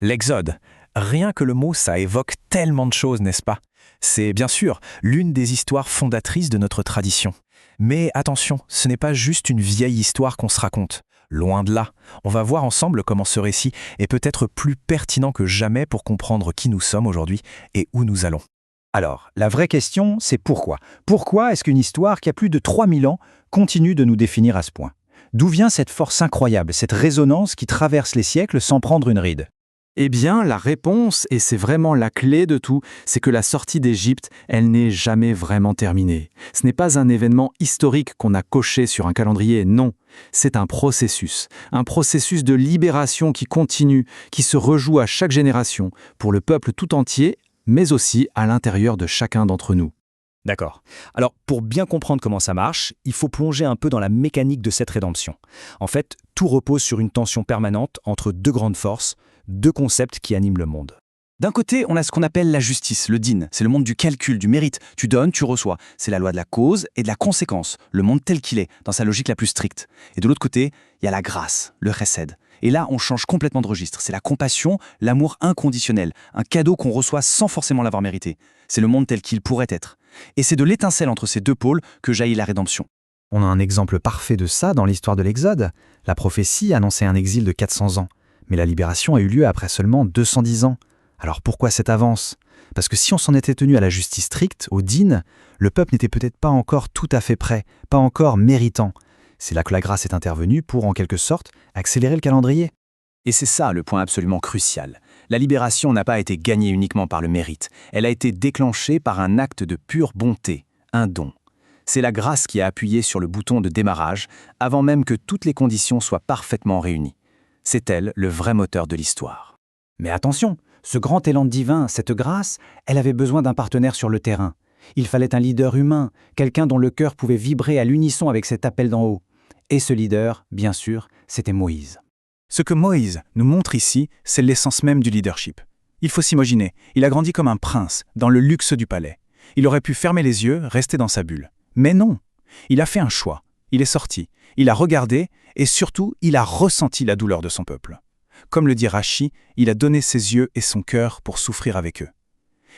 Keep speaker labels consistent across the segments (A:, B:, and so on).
A: L'Exode. Rien que le mot, ça évoque tellement de choses, n'est-ce pas? C'est bien sûr l'une des histoires fondatrices de notre tradition. Mais attention, ce n'est pas juste une vieille histoire qu'on se raconte. Loin de là, on va voir ensemble comment ce récit est peut-être plus pertinent que jamais pour comprendre qui nous sommes aujourd'hui et où nous allons.
B: Alors, la vraie question, c'est pourquoi? Pourquoi est-ce qu'une histoire qui a plus de 3000 ans continue de nous définir à ce point? D'où vient cette force incroyable, cette résonance qui traverse les siècles sans prendre une ride?
C: Eh bien, la réponse, et c'est vraiment la clé de tout, c'est que la sortie d'Égypte, elle n'est jamais vraiment terminée. Ce n'est pas un événement historique qu'on a coché sur un calendrier, non. C'est un processus de libération qui continue, qui se rejoue à chaque génération, pour le peuple tout entier, mais aussi à l'intérieur de chacun d'entre nous.
B: D'accord. Alors, pour bien comprendre comment ça marche, il faut plonger un peu dans la mécanique de cette rédemption. En fait, tout repose sur une tension permanente entre deux grandes forces, deux concepts qui animent le monde.
D: D'un côté, on a ce qu'on appelle la justice, le din. C'est le monde du calcul, du mérite. Tu donnes, tu reçois. C'est la loi de la cause et de la conséquence, le monde tel qu'il est, dans sa logique la plus stricte. Et de l'autre côté, il y a la grâce, le chesed. Et là, on change complètement de registre. C'est la compassion, l'amour inconditionnel, un cadeau qu'on reçoit sans forcément l'avoir mérité. C'est le monde tel qu'il pourrait être. Et c'est de l'étincelle entre ces deux pôles que jaillit la rédemption.
E: On a un exemple parfait de ça dans l'histoire de l'Exode. La prophétie annonçait un exil de 400 ans. Mais la libération a eu lieu après seulement 210 ans. Alors pourquoi cette avance? Parce que si on s'en était tenu à la justice stricte, au din, le peuple n'était peut-être pas encore tout à fait prêt, pas encore méritant. C'est là que la grâce est intervenue pour, en quelque sorte, accélérer le calendrier.
D: Et c'est ça le point absolument crucial. La libération n'a pas été gagnée uniquement par le mérite. Elle a été déclenchée par un acte de pure bonté, un don. C'est la grâce qui a appuyé sur le bouton de démarrage avant même que toutes les conditions soient parfaitement réunies. C'est elle le vrai moteur de l'histoire.
B: Mais attention, ce grand élan divin, cette grâce, elle avait besoin d'un partenaire sur le terrain. Il fallait un leader humain, quelqu'un dont le cœur pouvait vibrer à l'unisson avec cet appel d'en haut. Et ce leader, bien sûr, c'était Moïse.
A: Ce que Moïse nous montre ici, c'est l'essence même du leadership. Il faut s'imaginer, il a grandi comme un prince, dans le luxe du palais. Il aurait pu fermer les yeux, rester dans sa bulle. Mais non, il a fait un choix. Il est sorti, il a regardé et surtout, il a ressenti la douleur de son peuple. Comme le dit Rachi, il a donné ses yeux et son cœur pour souffrir avec eux.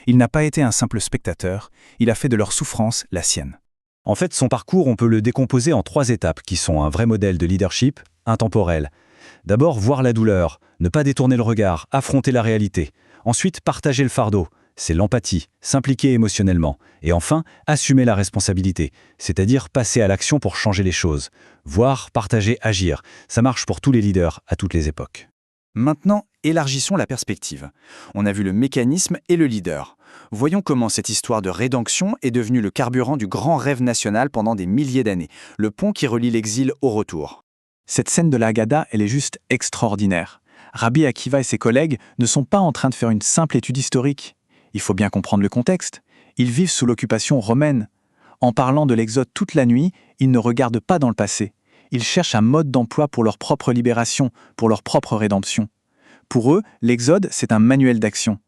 A: Il n'a pas été un simple spectateur, il a fait de leur souffrance la sienne.
B: En fait, son parcours, on peut le décomposer en 3 étapes qui sont un vrai modèle de leadership intemporel. D'abord, voir la douleur, ne pas détourner le regard, affronter la réalité. Ensuite, partager le fardeau, c'est l'empathie, s'impliquer émotionnellement. Et enfin, assumer la responsabilité, c'est-à-dire passer à l'action pour changer les choses. Voir, partager, agir. Ça marche pour tous les leaders, à toutes les époques.
D: Maintenant, élargissons la perspective. On a vu le mécanisme et le leader. Voyons comment cette histoire de rédemption est devenue le carburant du grand rêve national pendant des milliers d'années, le pont qui relie l'exil au retour. Cette scène de la Haggadah, elle est juste extraordinaire. Rabbi Akiva et ses collègues ne sont pas en train de faire une simple étude historique. Il faut bien comprendre le contexte. Ils vivent sous l'occupation romaine. En parlant de l'Exode toute la nuit, ils ne regardent pas dans le passé. Ils cherchent un mode d'emploi pour leur propre libération, pour leur propre rédemption. Pour eux, l'Exode, c'est un manuel d'action.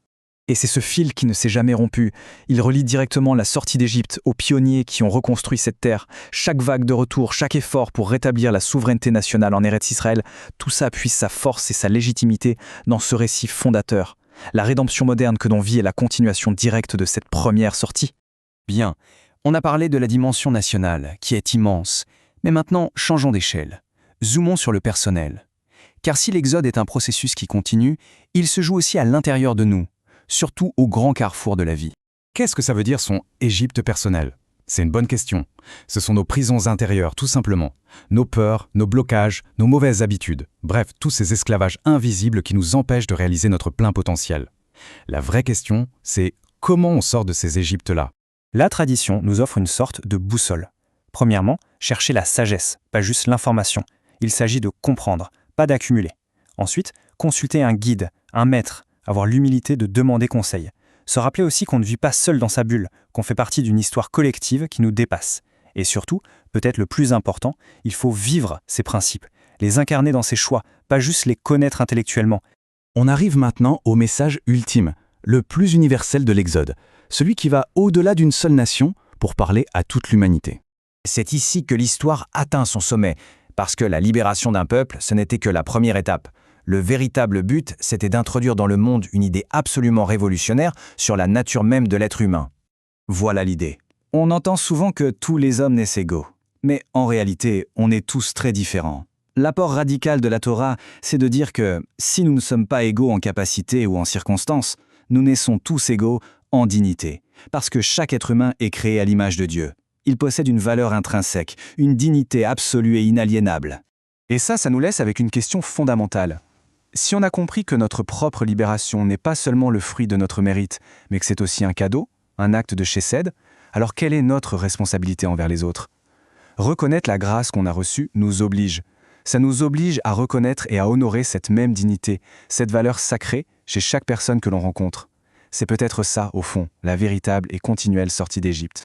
E: Et c'est ce fil qui ne s'est jamais rompu. Il relie directement la sortie d'Égypte aux pionniers qui ont reconstruit cette terre. Chaque vague de retour, chaque effort pour rétablir la souveraineté nationale en Eretz Israël, tout ça puise sa force et sa légitimité dans ce récit fondateur. La rédemption moderne que l'on vit est la continuation directe de cette première sortie.
F: Bien, on a parlé de la dimension nationale, qui est immense. Mais maintenant, changeons d'échelle. Zoomons sur le personnel. Car si l'Exode est un processus qui continue, il se joue aussi à l'intérieur de nous, surtout au grand carrefour de la vie.
C: Qu'est-ce que ça veut dire son Égypte personnel? C'est une bonne question. Ce sont nos prisons intérieures, tout simplement. Nos peurs, nos blocages, nos mauvaises habitudes. Bref, tous ces esclavages invisibles qui nous empêchent de réaliser notre plein potentiel. La vraie question, c'est comment on sort de ces Égyptes-là?
B: La tradition nous offre une sorte de boussole. Premièrement, chercher la sagesse, pas juste l'information. Il s'agit de comprendre, pas d'accumuler. Ensuite, consulter un guide, un maître, avoir l'humilité de demander conseil. Se rappeler aussi qu'on ne vit pas seul dans sa bulle, qu'on fait partie d'une histoire collective qui nous dépasse. Et surtout, peut-être le plus important, il faut vivre ces principes, les incarner dans ses choix, pas juste les connaître intellectuellement.
D: On arrive maintenant au message ultime, le plus universel de l'Exode, celui qui va au-delà d'une seule nation pour parler à toute l'humanité.
G: C'est ici que l'histoire atteint son sommet, parce que la libération d'un peuple, ce n'était que la première étape.
F: Le véritable but, c'était d'introduire dans le monde une idée absolument révolutionnaire sur la nature même de l'être humain. Voilà l'idée. On entend souvent que tous les hommes naissent égaux. Mais en réalité, on est tous très différents. L'apport radical de la Torah, c'est de dire que si nous ne sommes pas égaux en capacité ou en circonstances, nous naissons tous égaux en dignité, parce que chaque être humain est créé à l'image de Dieu. Il possède une valeur intrinsèque, une dignité absolue et inaliénable.
B: Et ça nous laisse avec une question fondamentale. Si on a compris que notre propre libération n'est pas seulement le fruit de notre mérite, mais que c'est aussi un cadeau, un acte de chesed, alors quelle est notre responsabilité envers les autres? Reconnaître la grâce qu'on a reçue nous oblige. Ça nous oblige à reconnaître et à honorer cette même dignité, cette valeur sacrée chez chaque personne que l'on rencontre. C'est peut-être ça, au fond, la véritable et continuelle sortie d'Égypte.